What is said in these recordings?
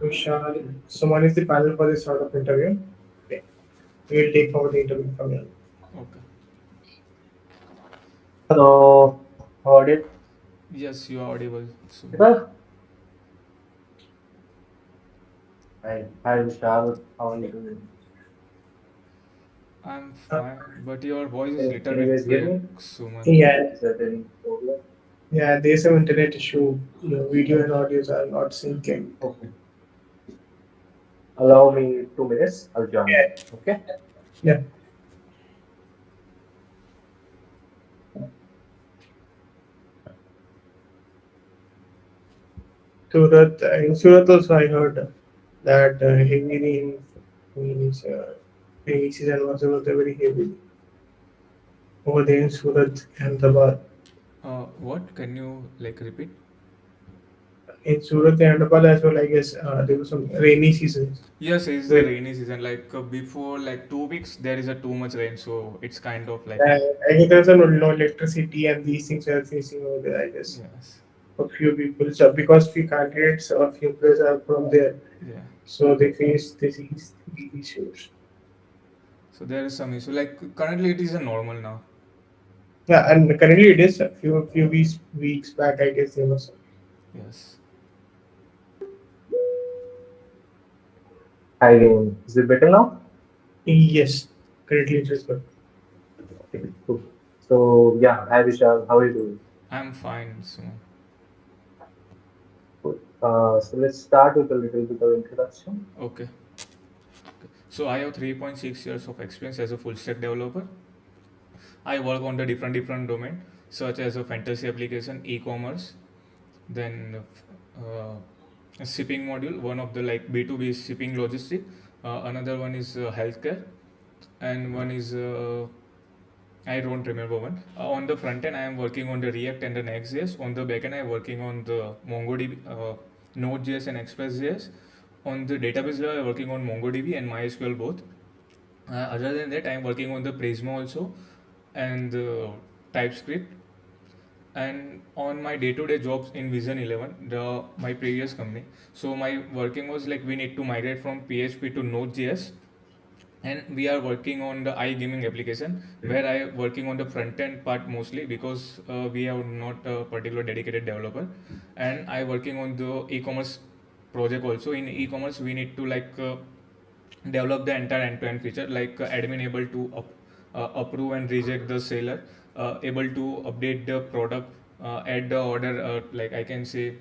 Vishal. Someone is the panel for this sort of interview. Okay. We'll take over the interview from here. Okay. Hello, audience. Yes, you are audible, Suman. Well, hi Vishal. How are you doing? I'm Uh, fine, but your voice is Can little you bit guys hear break, me? Suman. yeah, Is that any problem? yeah. There's some internet issue. Video and audios are not syncing. Okay. Allow me 2 minutes. I'll join. Yeah, Okay. yeah. Surat, in Surat also I heard that heavy rain means rainy season was also very heavy over there in Surat and Ahmedabad. What? Can you like repeat? In Surat and Ahmedabad as well, I guess there was some rainy seasons. Yes, it's the Where rainy season. Like before, like 2 weeks, there is a too much rain, so it's kind of like I think there's no electricity and these things are facing over there, I guess. yes, A few people, so because few candidates or few players are from there, yeah. so they face these issues. So there is some issue. Like currently, it is a normal now. Yeah, and currently it is a few weeks back, I guess there was some. Yes. Hi, is it better now? Yes, currently it is good. Okay, cool. So yeah, hi Vishal. How are you doing? I'm fine, Suman. Good. So let's start with a little bit of introduction. Okay. So I have 3.6 years of experience as a full stack developer. I work on the different domain such as a fantasy application, e-commerce, then a shipping module, one of the like B2B shipping logistic, another one is healthcare, and one is I don't remember one. On the front end, I am working on the React and the Next.js. On the back end, I am working on the MongoDB, Node.js and Express.js. On the database level, I am working on MongoDB and MySQL both. Other than that, I am working on the Prisma also and TypeScript. And on my day-to-day jobs in Vision 11, my previous company, so my working was like we need to migrate from PHP to Node.js, and we are working on the iGaming application where I working on the front end part mostly because we are not a particular dedicated developer, and I working on the e-commerce project also. In e-commerce, we need to like develop the entire end-to-end feature like admin able to approve and reject the seller, able to update the product, add the order, like I can say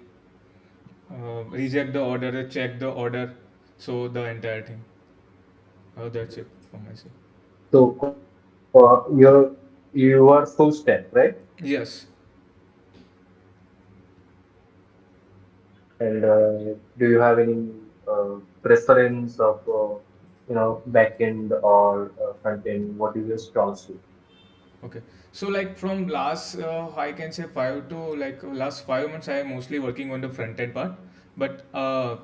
reject the order, check the order, so the entire thing. That's it from my side. So you are full stack, right? Yes. And do you have any preference of back end or front end? What is your strong suit? Okay. So like from last, I can say 5 to last 5 months, I am mostly working on the front end part. But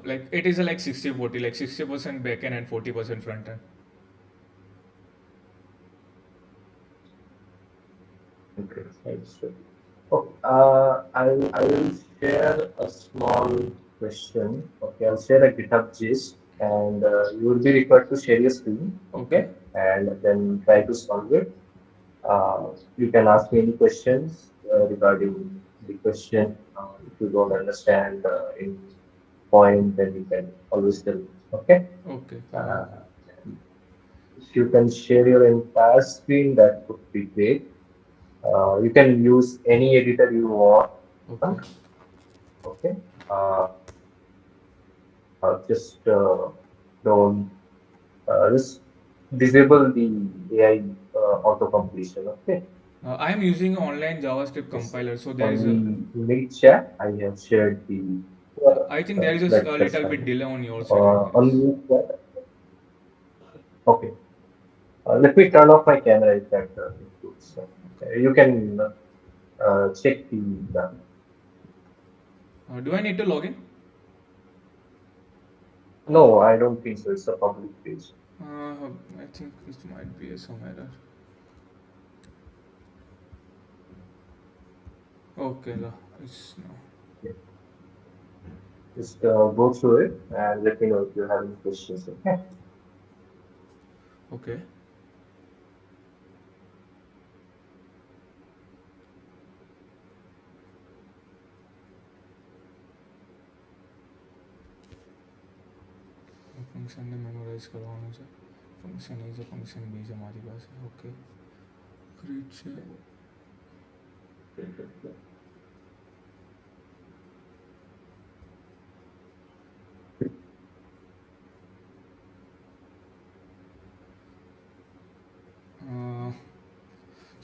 like it is a like 60/40, like 60% back end and 40% front end. Okay, understood. Okay, I will share a small question. Okay, I'll share a GitHub gist, and you will be required to share your screen. Okay. Okay, and then try to solve it. You can ask me any questions regarding the question. If you don't understand any point, then you can always tell me. Okay. Okay. Uh, if you can share your entire screen, that would be great. You can use any editor you want. Okay. Okay. Uh, just don't just disable the AI auto completion. Okay. I am using online JavaScript Yes. compiler, so there On is a. the link chat, I have shared the I think there is that's little bit fine. delay on your side, I On guess. the link chat, okay. Let me turn off my camera if that includes. So, you can check the. Do I need to log in? No, I don't think so. It's a public page. I think it might be some error. Okay, it's now. Just go through it and let me know if you have any questions. Okay. Okay. ફંક્શનને મેમોરાઇઝ કરવાનું છે. Function એ છે, function બી છે મારી પાસે. Okay, great છે.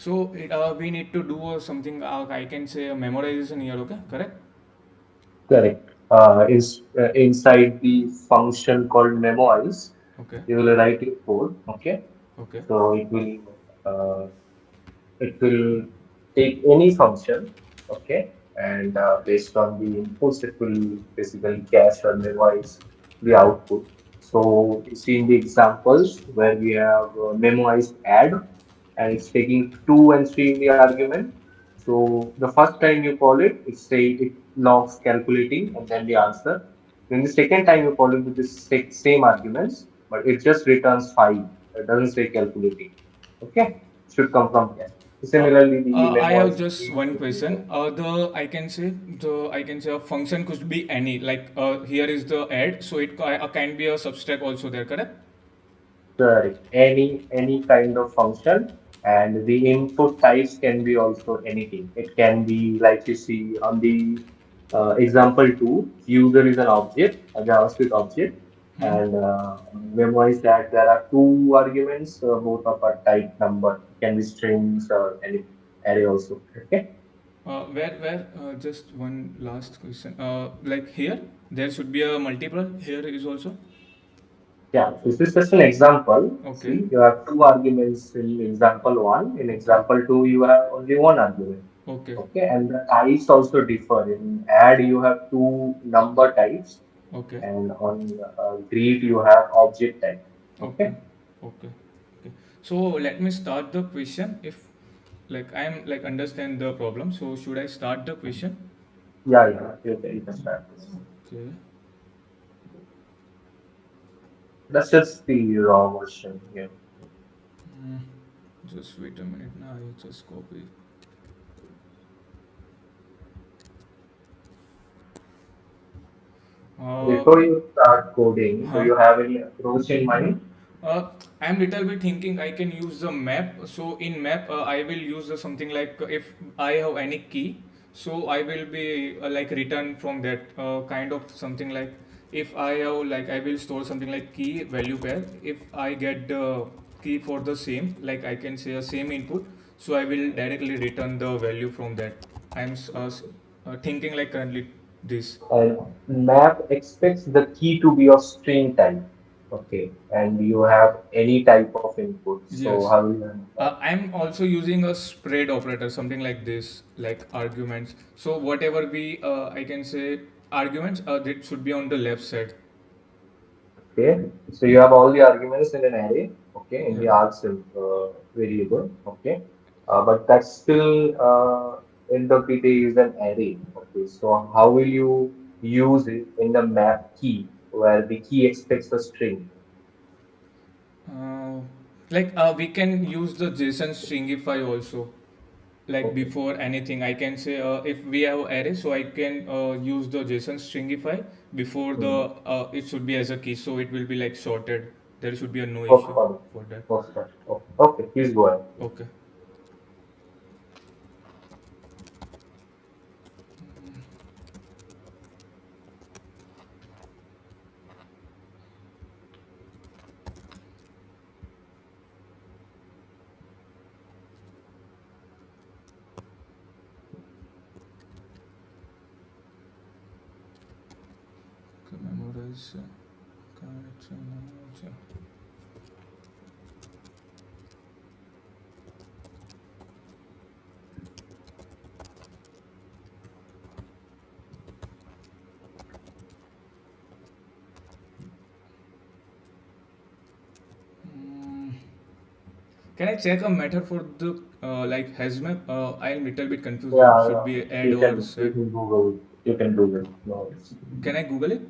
So we need to do something, I can say a memorization here, okay? Correct? Correct. Is inside the function called memoize, Okay, you will write your code. Okay. okay. So uh, it will take any function. Okay. And based on the inputs, it will basically cache or memoize the output. So you see in the examples where we have memoized add, and it's taking 2 and 3 in the argument. So the first time you call it, it logs calculating and then the answer. Then the second time you call it with the same arguments, but it just returns 5. It doesn't say calculating. Okay, should come from cache. Uh, Similarly, the I have memoize just one question. I can say a function could be any. Like here is the add, so it can be a subtract also there. Correct? correct. Any kind of function, and the input types can be also anything. It can be like you see on the example two, user is an object, a JavaScript object, Hmm. and memorize that there are two arguments, both of a type number. It can be strings or any array also. Okay. Just one last question. Like here, there should be a multiple. Here is also. Yeah, this is just an example. Okay. See, you have two arguments in example one. In Okay. example two, you have only one argument. Okay. Okay, and the types also differ. In add, you have two number types, Okay. and on greet, you have object type. Okay. Okay. Okay. Okay. So let me start the question. If like I'm like understand the problem, so should I start the question? Yeah, yeah. You can start this. Okay. That's just the raw version here. Mm, just wait a minute. Now I just copy. Uh, Before you start coding, do huh. you have any approach in mind? I'm little bit thinking I can use the map. So in map, I will use something like if I have any key, so I will be like return from that kind of something like if I have like I will store something like key value pair. If I get the key for the same, like I can say a same input, so I will directly return the value from that. Thinking like currently this. And map expects the key to be of string type. Okay, and you have any type of input. So Yes. how will you handle that? I'm also using a spread operator, something like this, like arguments. So whatever I can say arguments, that should be on the left side. Okay, so you have all the arguments in an array. Okay, in the Yeah. args variable. Okay, but that's still end of the day is an array. Okay, so how will you use it in the map key where the key expects a string? Uh, we can use the JSON stringify also. Like Okay, before anything, I can say if we have array, so I can use the JSON stringify before the hmm. it should be as a key, so it will be like sorted. There should be a no issue Perfect. for that. Perfect. Okay, okay, please go ahead. Okay. Okay, memorize. Correct. Mm, Can I check a method for the like has map? I'm little bit confused. Should Yeah, be add you or can set? Google. You can Google. No worries. Can I Google it?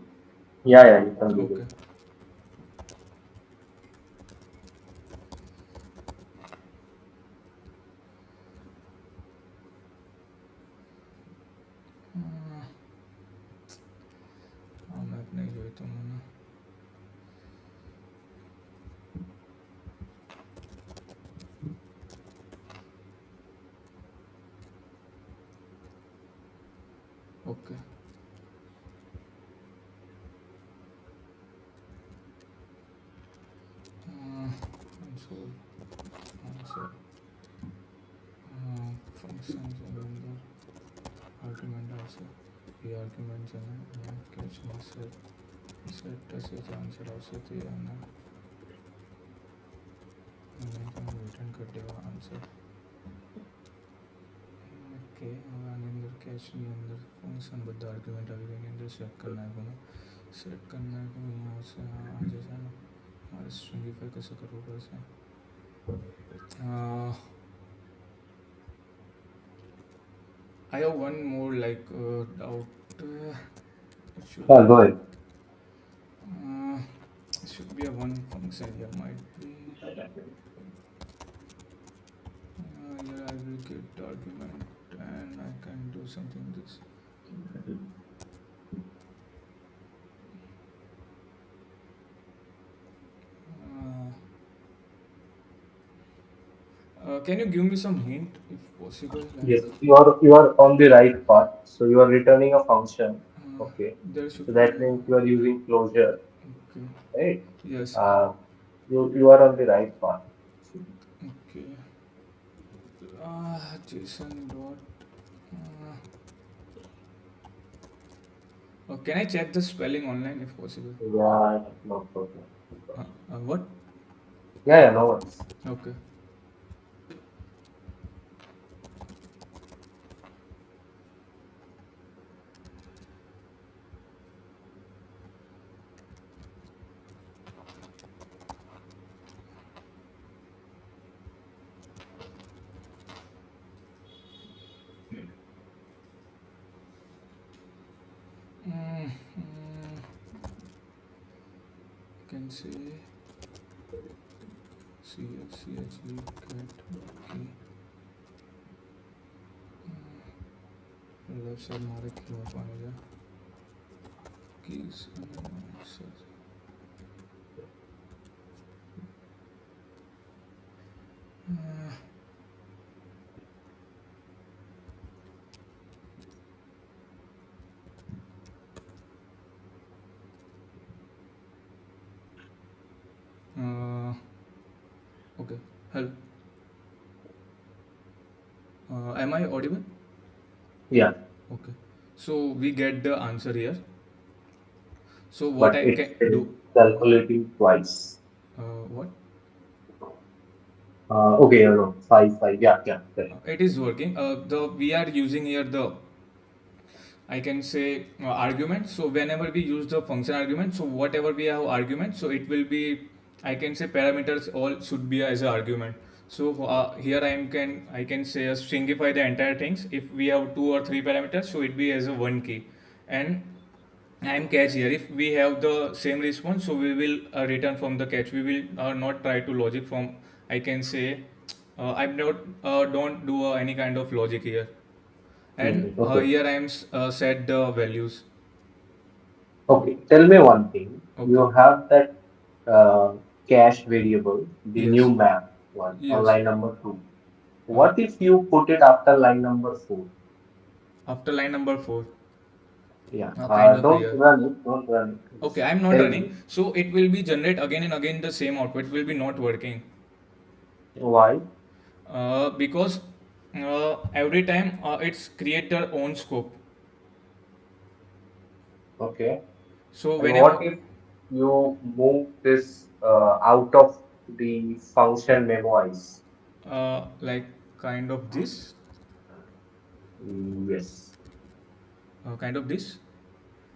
Yeah, you can Google. Okay. આ map નહીં જોઈતો મને. Okay. console answer functions અને અંદર argument આવશે. એ argument છે ને કેચમાં set થશે જે આન્સર આવશે તે અને રિટર્ન કરી દેવા આન્સર. ઓકે, હવે આની અંદર કેચની અંદર ફંક્શન બધા આર્ગ્યુમેન્ટ આવી ગઈ. એની અંદર સેટ કરી નાખું. સેટ કરી નાખું. અહીંયા આવશે આ જે છે ને મારે સ્ટ્રિંગીફાઈ કશે કરવું પડશે. I have one more doubt. It should, Go ahead. it should be a one function here. Might be. Here I will get the argument and I can do something this. Can you give me some hint if possible? Yes, you are on the right path. So you are returning a function. Okay. There should So that be- means you are using closure, Okay. right? Yes. You are on the right path. Okay. JSON dot. Can I check the spelling online if possible? Yeah, no problem. What? Yeah, no worries. Okay. You can say CHV get key. Left side મારે કી આપવાની છે. Keys and answers. Okay. Hello. Am I audible? Yeah, Okay. So we get the answer here. So what but I it's can do? calculating twice. What? Okay, no, five. Yeah, correct. It is working. We are using here the, I can say, argument. So whenever we use the function argument, so whatever we have argument, so it will be, I can say parameters all should be as an argument. So here I can say stringify the entire things. If we have 2 or 3 parameters, so it be as a one key. And I am catch here. If we have the same response, so we will return from the catch. We will not try to logic from, I can say, I'm not don't do any kind of logic here. And Okay. here I am set the values. Okay, tell me one thing. Okay. You have that cache variable, the Yes. new map one Yes. on line number 2. What if you put it after line number 4? After line number 4. Yeah. Kind of Don't here. run it. Don't run it. Okay, I'm not Tell running. me. So it will be generate again and again the same output. It will be not working. Why? Because every time it's create their own scope. Okay. So And whenever what if you move this out of the function memoize? like kind of this, Yes. kind of this,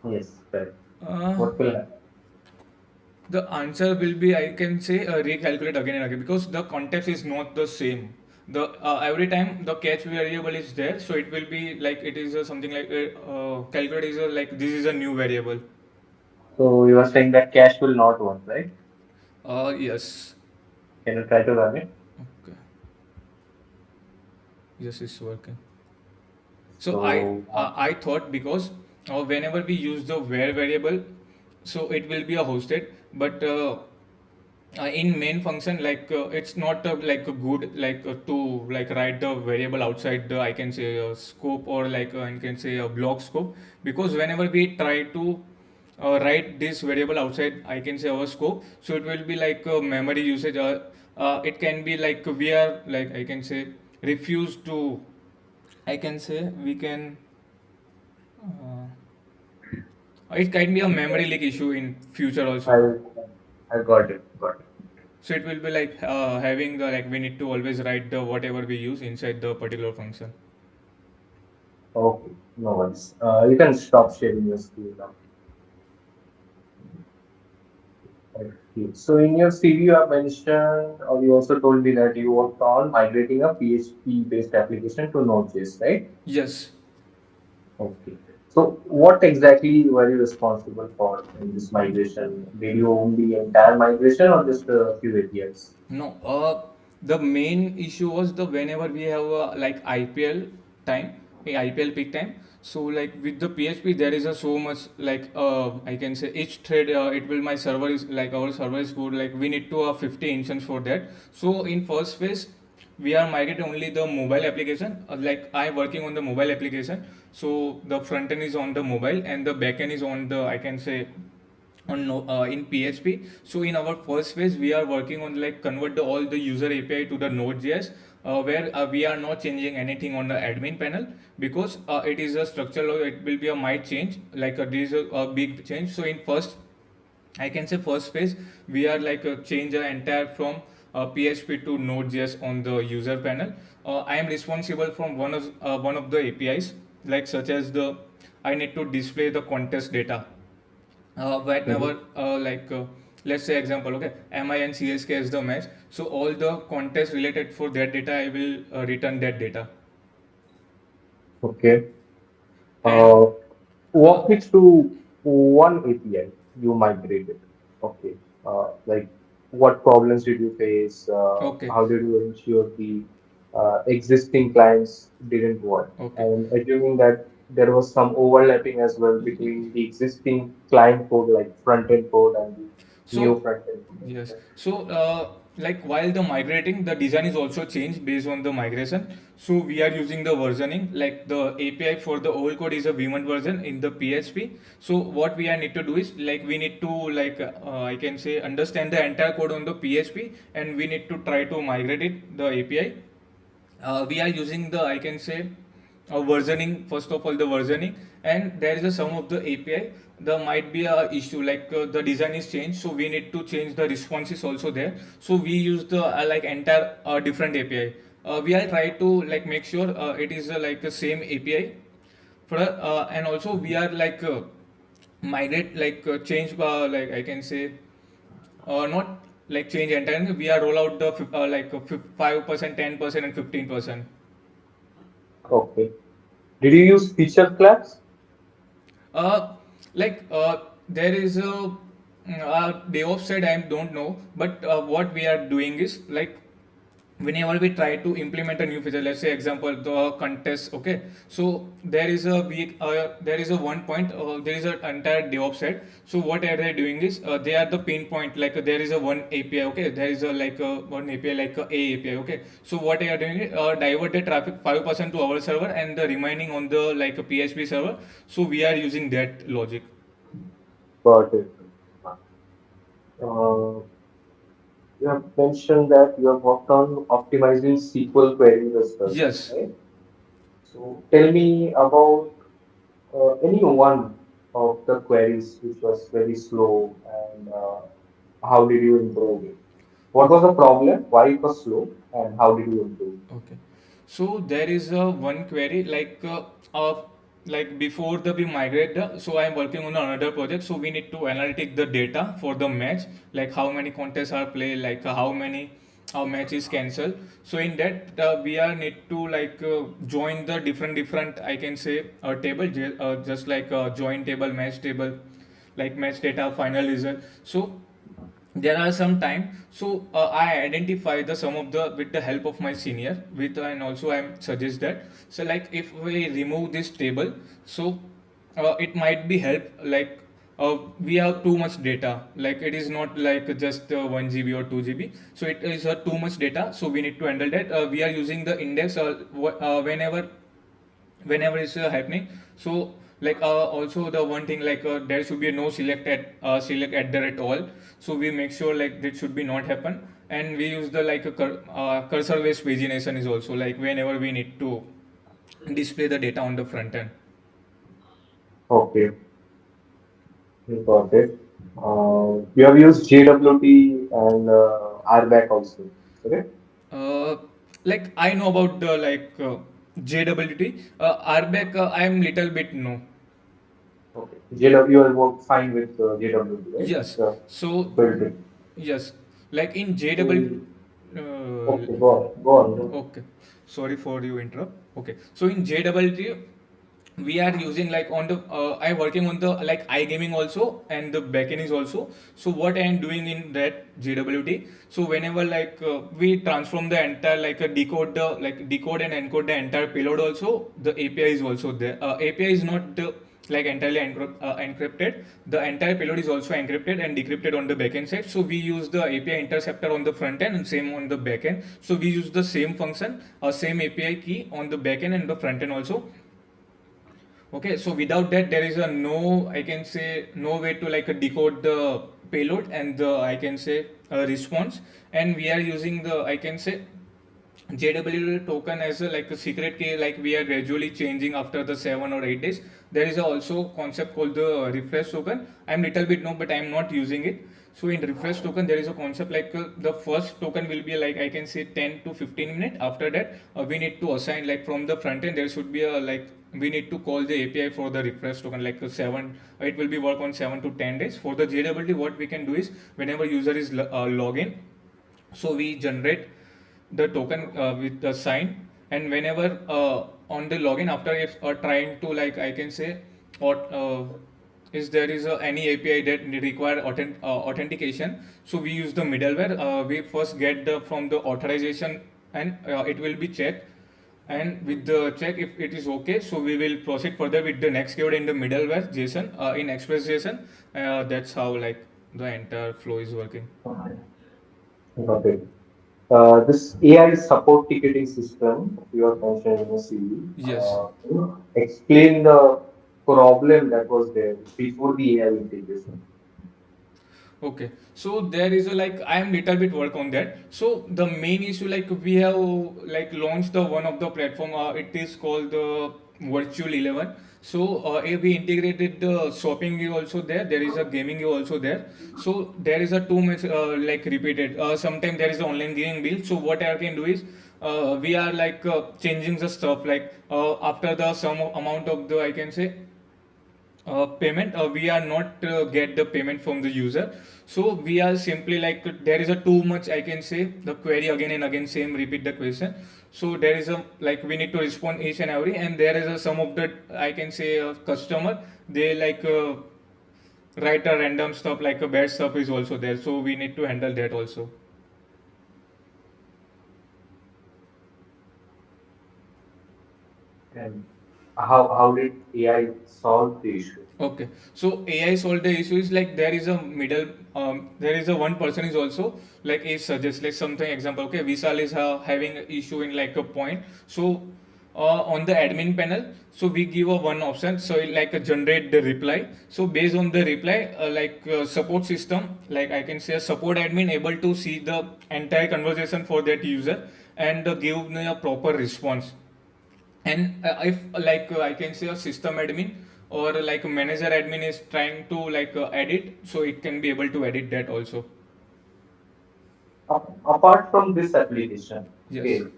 Yes. Correct. uh, What will happen? the answer will be, I can say, recalculate again and again because the context is not the same. the every time the catch variable is there, so it will be like it is something like calculate is like this is a new variable. So you are saying that cache will not work, right? Yes. Can you try to run it? Okay. Yes, it's working. So So I thought because whenever we use the where variable, so it will be a hosted, but in main function like it's not like a good like to like write the variable outside the I can say scope or like I can say a block scope, because whenever we try to write this variable outside I can say our scope, so it will be like memory usage. It can be like we are like I can say refuse to I can say we can uh, it can be a memory leak issue in future also. I I got it. Got it. So it will be like having the like we need to always write the whatever we use inside the particular function. Okay, no worries. You can stop sharing your screen now. Okay. So in your CV, you have mentioned, or you also told me that you worked on migrating a PHP-based application to Node.js, right? Yes. Okay. So what exactly were you responsible for in this migration? Did you own the entire migration or just a few APIs? No. The main issue was the whenever we have like IPL time, IPL peak time. So like with the PHP, there is a so much like I can say each thread it will my server is like our server is good like we need to 50 instance for that. So in first phase we are migrating only the mobile application. Like I working on the mobile application. So the front end is on the mobile and the back end is on the I can say on in PHP. So in our first phase, we are working on like convert all the user API to the Node.js, where we are not changing anything on the admin panel because it is a structural. It will be a might change like this is a big change. So in first I can say first phase we are like change the entire from PHP to Node.js on the user panel. I am responsible from one of the APIs like such as the I need to display the contest data Mhm. whenever let's say example okay MI and CSK is the match, so all the contest related for that data I will return that data. Okay. And Uh, uh, Walk me through one API you migrated. Okay. Like what problems did you face? okay. How did you ensure the existing clients didn't work? Okay. And assuming that there was some overlapping as well between the existing client code, like front end code, and the new So front end yes. code. So like while the migrating, the design is also changed based on the migration. So we are using the versioning. Like the API for the old code is a V1 version in the PHP. So what we are need to do is like we need to like I can say understand the entire code on the PHP and we need to try to migrate it the API. We are using the I can say versioning first of all the versioning, and there is a some of the API there might be a issue like the design is changed, so we need to change the responses also there. So we use the like entire different API. We are try to like make sure it is like the same API for and also we are like migrate like change like I can say not like change entirely. We are roll out the 5%, 10%, and 15%. Okay. Did you use feature flags? Uh, there is a DevOps side I don't know, but what we are doing is like whenever we try to implement a new feature, let's say example the contest. Okay, so there is a one point there is an entire DevOps side. So what are they doing is they are the pinpoint like there is a one API. Okay, there is a like a one API like a API. Okay, so what they are doing is divert the traffic 5% to our server and the remaining on the like a PHP server. So we are using that logic. Got it. Uh, you have mentioned that you have worked on optimizing SQL queries as well, Yes. right? So tell me about any one of the queries which was very slow and how did you improve it? What was the problem? Why it was slow? And how did you improve? Okay. So there is a one query like before the we migrate so I am working on another project, so we need to analytic the data for the match, like how many contests are played, like how many our match is cancelled. So in that we are need to like join the different I can say table, just like join table, match table, like match data, final result. So there are some time, so I identify the some of the with the help of my senior with, and also I suggest that, so like if we remove this table, so it might be help like we have too much data, like it is not like just 1 GB or 2 GB, so it is too much data, so we need to handle that. We are using the index whenever it's happening. So like also the one thing like there should be no select at there at all, so we make sure like that should be not happen. And we use the like a cursor based pagination is also like whenever we need to display the data on the front end. Okay, got it. You have used JWT and RBAC also, correct? uh, like I know about the like JWT, RBAC I am little bit no. Okay. JW, you will work fine with JWT, right? Yes, The so built in. yes, like in JWT. In, okay, Uh, go on. Okay, sorry for you interrupt. Okay, so in JWT we are using like on the I working on the like iGaming also, and the backend is also. So what I am doing in that JWT, so whenever like we transform the entire like decode and encode the entire payload also, the API is also there. API is not like entirely encrypted. The entire payload is also encrypted and decrypted on the backend side. So we use the API interceptor on the front end and same on the backend. So we use the same function, same API key on the backend and the front end also. Okay, so without that, there is a no, I can say, no way to like decode the payload and the, I can say, response. And we are using the, I can say, JWT token as a like a secret key, like we are gradually changing after the 7 or 8 days. There is also concept called the refresh token. I'm little bit no, but I'm not using it. So in refresh token, there is a concept like the first token will be like I can say 10 to 15 minutes. After that, we need to assign like from the front end there should be a like we need to call the API for the refresh token like a 7. It will be work on 7 to 10 days. For the JWT, what we can do is whenever user is login, so we generate the token with the sign, and whenever on the login after if trying to like I can say or is there is any API that require authentication, so we use the middleware. We first get the from the authorization, and it will be checked, and with the check if it is okay, so we will proceed further with the next keyword in the middleware JSON, in Express JSON. That's how like the entire flow is working. Okay. Got it. This AI support ticketing system you have mentioned in the CV, Yes. can you explain the problem that was there before the AI integration? Okay, so there is a like I am little bit work on that. So the main issue like we have like launched the one of the platform. It is called the Virtual 11. So we integrated the shopping view also there. There is a gaming view also there. So there is a too much like repeated. Sometimes there is an online gaming bill. So what I can do is we are like changing the stuff like after the some amount of the I can say payment, we are not get the payment from the user, so we are simply like there is a too much I can say the query again and again same repeat the question. So there is a like we need to respond each and every, and there is a some of the I can say customer they like write a random stuff like a bad stuff is also there, so we need to handle that also. And how did AI solve the issue? Okay, so AI solve the issue is like there is a middle, there is a one person is also like it suggests like something example. Okay, Vishal is having an issue in like a point. So on the admin panel, so we give a one option. So it like generate the reply. So based on the reply, support system, like I can say a support admin able to see the entire conversation for that user and give me a proper response. And if I can say a system admin or like a manager admin is trying to like edit, so it can be able to edit that also. Apart from this application, Yes. okay,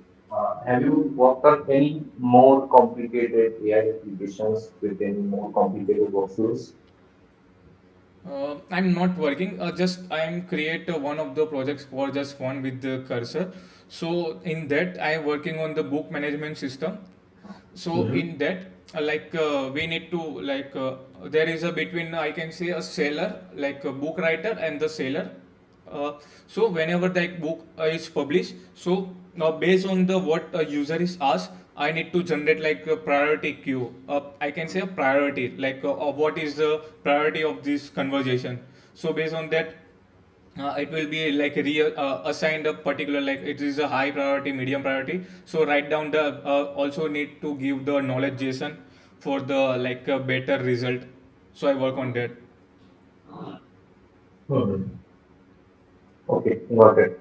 have you worked on any more complicated AI applications with any more complicated workflows? I'm not working. Just I'm create one of the projects for just fun with the cursor. So in that I'm working on the book management system. So Mm-hmm. in that, we need to there is a between I can say a seller like a book writer and the seller. Uh, so whenever the book is published, so now based on the what a user is asked, I need to generate like a priority queue. I can say a priority what is the priority of this conversation. So based on that, it will be like assigned a particular like it is a high priority, medium priority. So write down the also need to give the knowledge JSON for the like a better result. So I work on that. Mm-hmm. Okay, got it.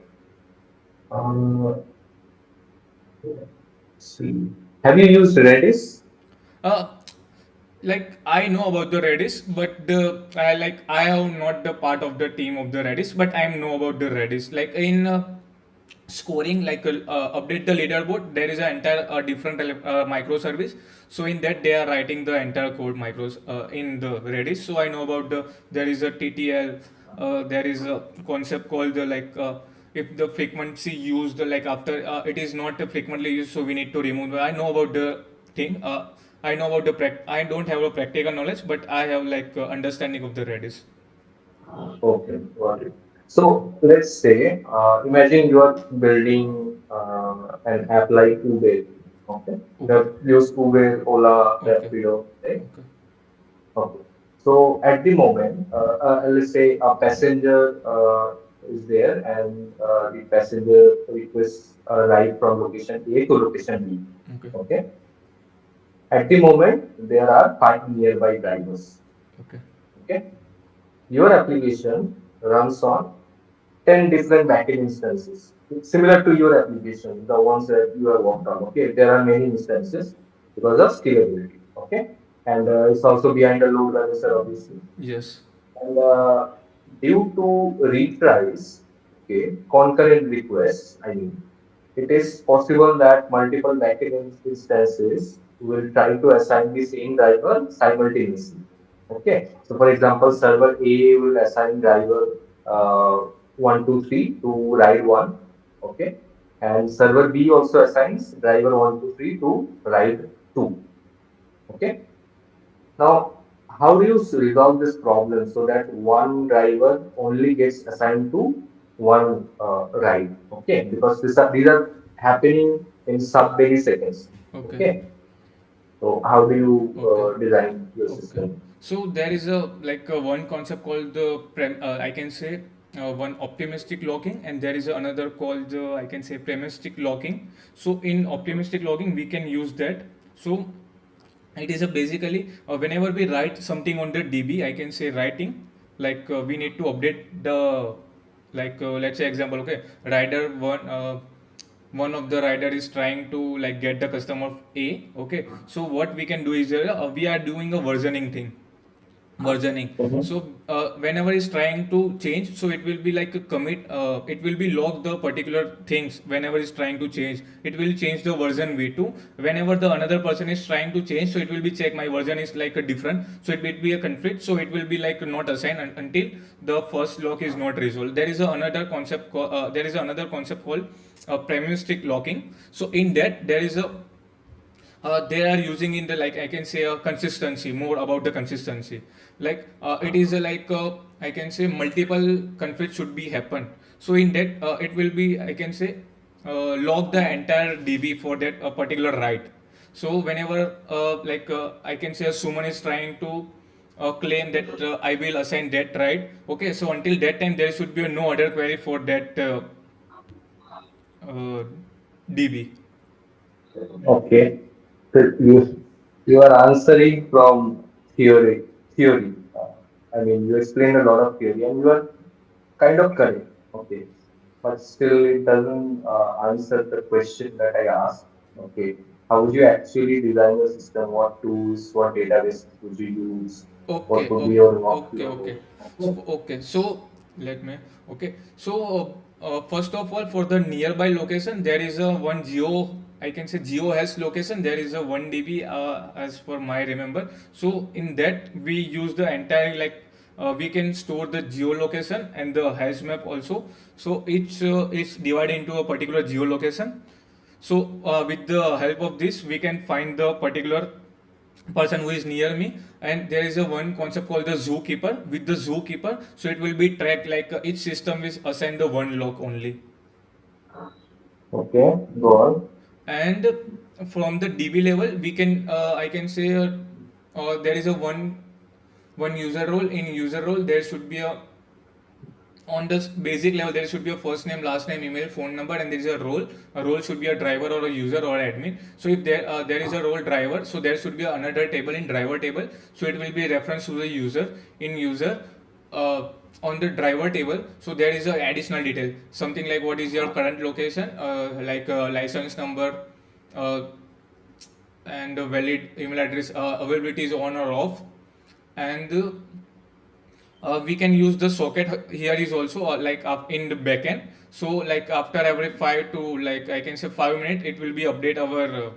Uh, see. Have you used Redis? Uh, like I know about the Redis, but I have not the part of the team of the Redis, but I know about the Redis. Like in scoring, update the leaderboard. There is an entire different microservice. So in that they are writing the entire code micros in the Redis. So I know about the there is a TTL. There is a concept called the if the frequency used like after it is not frequently used, so we need to remove. I know about the thing. I know about the I don't have a practical knowledge, but I have understanding of the Redis. Okay, got it. So let's say, imagine you are building an app like Uber. Okay, you Okay, have used Uber, Ola, okay, Rapido, right? okay, Okay. So at the moment, let's say a passenger is there and the passenger requests a ride from location A to location B. okay, Okay. At the moment, there are five nearby drivers. okay, Okay. Your application runs on 10 different backend instances. It's similar to your application, the ones that you have worked on. Okay. There are many instances because of scalability. Okay. And it's also behind the load balancer, obviously. yes, And due to retries, okay, concurrent requests, I mean, it is possible that multiple backend instances will try to assign the same driver simultaneously. Okay, so for example, server A will assign driver uh, 123 to ride 1. Okay, and server B also assigns driver 123 to ride 2. Okay, now, how do you resolve this problem so that one driver only gets assigned to one ride? Okay, because these are happening in sub milliseconds. okay, Okay, so how do you okay, design your okay. system? So there is a one concept called the I can say one optimistic locking, and there is another called I can say premistic locking. So in optimistic locking, we can use that. So it is a basically whenever we write something on the DB, I can say writing we need to update the let's say example, okay, rider one of the rider is trying to get the customer A. Okay, so what we can do is we are doing a versioning. Mhm. So whenever it's trying to change, so it will be like a commit, it will be log the particular things. Whenever it's trying to change, it will change the version v2. Whenever the another person is trying to change, so it will be check my version is like a different, so it will be a conflict, so it will be like not assigned until the first lock is not resolved. There is another concept there is another concept called premistic locking. So in that there is a they are using in the I can say a consistency, more about the consistency. It is I can say multiple conflicts should be happen. So in that it will be I can say log the entire DB for that particular write. So whenever I can say Suman is trying to claim that I will assign that right. Okay, so until that time there should be no other query for that uh, DB. Okay, so you are answering from theory. I mean, you explained a lot of theory, and you are kind of correct. Okay, but still it doesn't answer the question that I asked. Okay, how would you actually design your system? What tools, what database would you use? What Okay, would be okay, your okay, workflow? okay. Okay. So let me. Okay, so first of all, for the nearby location, there is a one geo. I can say geo has location. There is a 1 dB as per my remember. So in that we use the entire we can store the geolocation and the hash map also. So each is divided into a particular geolocation. So with the help of this, we can find the particular person who is near me. And there is a one concept called the zookeeper. With the zookeeper, so it will be tracked, like each system is assigned the one lock only. Okay, go on. And from the DB level, we can I can say there is a one user role. In user role, there should be a, on this basic level, there should be a first name, last name, email, phone number, and there is a role. A role should be a driver or a user or admin. So if there is a role driver, so there should be another table in driver table. So it will be reference to the user in user. On the driver table, so there is a additional detail, something like what is your current location, like license number, uh, and valid email address, availability is on or off. And we can use the socket here is also like up in the backend. So like after every 5 to, like I can say, 5 minutes, it will be update our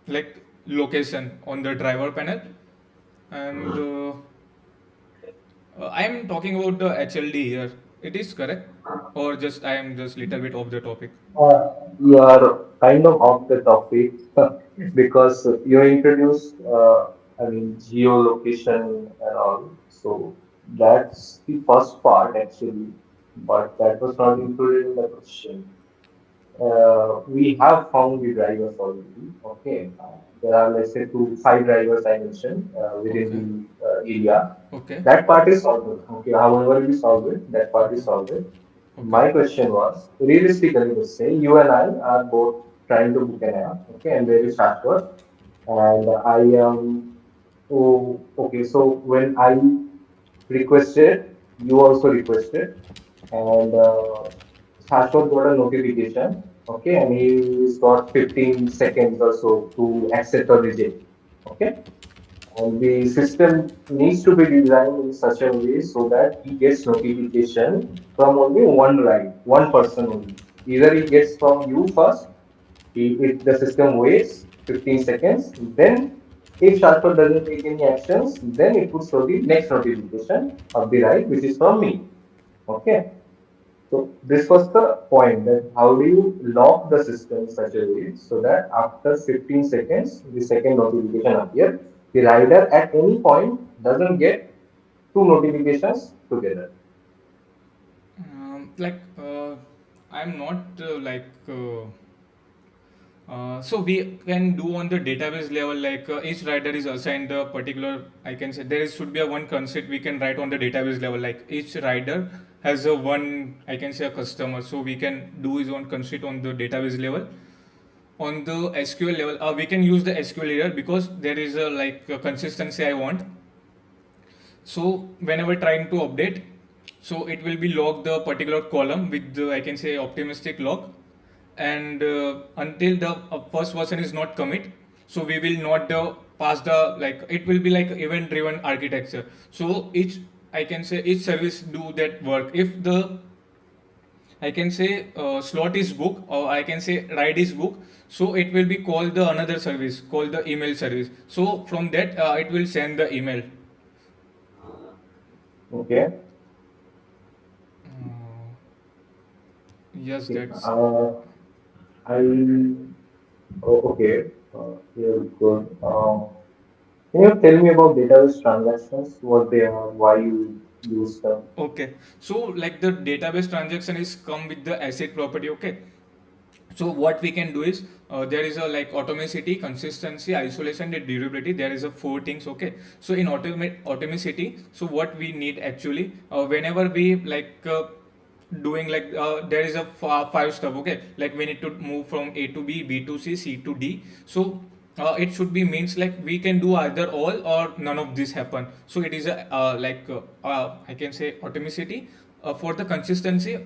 like location on the driver panel. And I am talking about the HLD here. It is correct, or just I am just little bit off the topic? You are kind of off the topic because you introduced, I mean, geolocation and all. So that's the first part actually, but that was not included in the question. We have found the drivers already. Okay, there are, let's say, 5 drivers I mentioned within Okay. the area. Okay. That part is solved. Okay, however we solve it, that part is solved. Okay. My question was, realistically, let's say you and I are both trying to book an app. Okay, and there is Shashwat, and I am. Oh, okay. So when I requested, you also requested, and Shashwat got a notification. Okay, and he's got 15 seconds or so to accept or reject. Okay, and the system needs to be designed in such a way so that he gets notification from only one ride, one person only. Either he gets from you first, if the system waits 15 seconds, then if Shashwat doesn't take any actions, then it puts for the next notification of the ride, which is from me. Okay. So this was the point, that how do you lock the system in such a way so that after 15 seconds, the second notification appears. The rider at any point doesn't get two notifications together. Like I'm not so we can do on the database level, like each writer is assigned a particular, I can say there should be a one concept we can write on the database level, like each rider has a one, I can say, a customer, so we can do his own conceit on the database level. On the SQL level, we can use the SQL here because there is a like a consistency I want. So whenever trying to update, so it will be log the particular column with the, I can say, optimistic log. And until the first version is not commit, so we will not pass the, like it will be like event driven architecture. So each, I can say, each service do that work. If the, I can say, slot is book, or I can say ride is book, so it will be called the another service called the email service. So from that it will send the email. Okay. Uh, yes, Okay. that's I okay. Here we go. Can you tell me about database transactions? What they are? Why you use them? okay. So like the database transaction is come with the asset property. Okay. So what we can do is there is a like atomicity, consistency, isolation, and durability. There is a 4 things. Okay. So in atomicity, so what we need actually, whenever we like doing like there is a 5 stuff. Okay, like we need to move from A to B, B to C, C to D. So it should be means like we can do either all or none of this happen. So it is a I can say atomicity. For the consistency,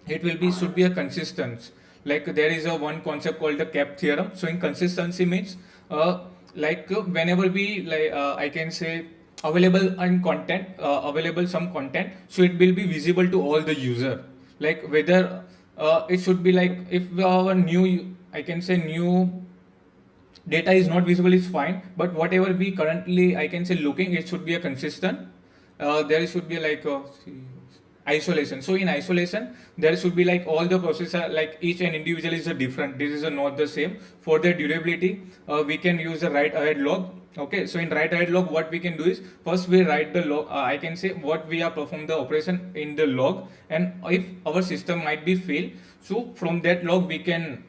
it will be should be a consistent, like there is a one concept called the cap theorem. So in consistency means whenever we like I can say available and content, available some content, so it will be visible to all the user, like whether it should be like if our new, I can say, new data is not visible is fine, but whatever we currently, I can say, looking, it should be a consistent. there should be like isolation. So in isolation, there should be like all the processor, like each and individual is a different. This is a not the same. For the durability, we can use the write ahead log. Okay, so in write ahead log, what we can do is first we write the log. I can say what we are perform the operation in the log, and if our system might be fail, so from that log we can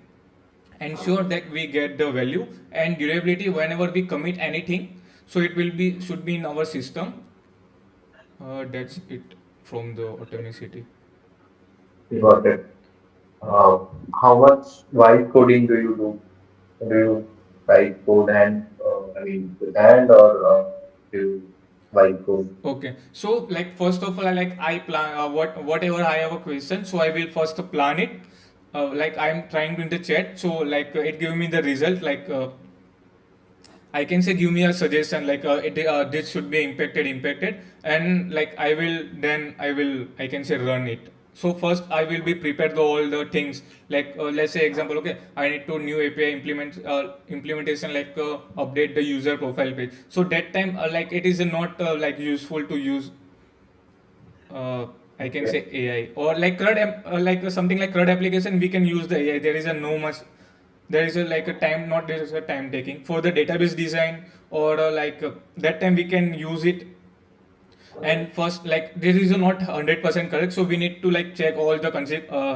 ensure that we get the value. And durability, whenever we commit anything, so it will be should be in our system. That's it from the atomicity. Got it. How much vibe coding do you do? Do you write code with hand or do you vibe code? Okay, so like first of all, I plan whatever I have a question, so I will first plan it. Like I'm trying to in the chat, so like it give me the result. Like I can say give me a suggestion, like this should be impacted, and like I can say run it. So first I will be prepared the all the things, like let's say example, okay, I need to new API implementation, like update the user profile page. So that time like it is not like useful to use I can say AI, or like like something like CRUD application, we can use the AI. There is a no much, there is a like a time, not there is a time taking for the database design, or that time we can use it. And first, like this is not 100% correct, so we need to like check all the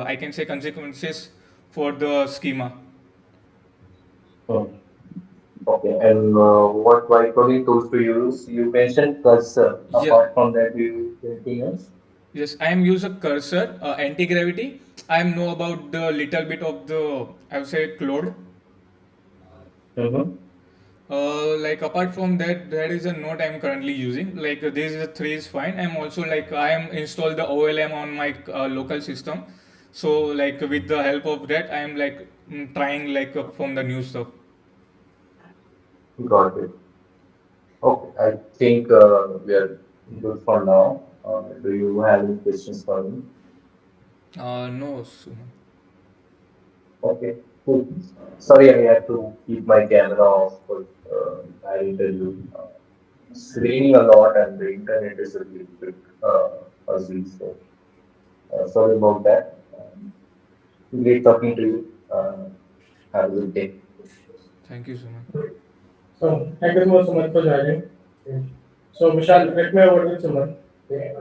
I can say consequences for the schema. Hmm. Okay, and what vibe coding tools do you use? You mentioned Cursor. Yeah. Apart from that, do you use anything else? Yes, I am use a cursor, anti-gravity. I am know about the little bit of the, I would say, Claude. Mm-hmm. Like apart from that, there is a node I'm currently using. Like this is a three is fine. I'm also like I am installed the OLM on my local system. So like with the help of that, I am like trying like from the new stuff. Got it. Okay, I think we are good for now. Do you have any questions for me? No, Suman. Okay, cool. Sorry, I have to keep my camera off for our interview. It's raining a lot and the internet is a little bit fuzzy, so sorry about that. Great talking to you. Have a good day. Thank you, Suman. So thank you so much for joining. So Vishal, let me over to Suman. Okay,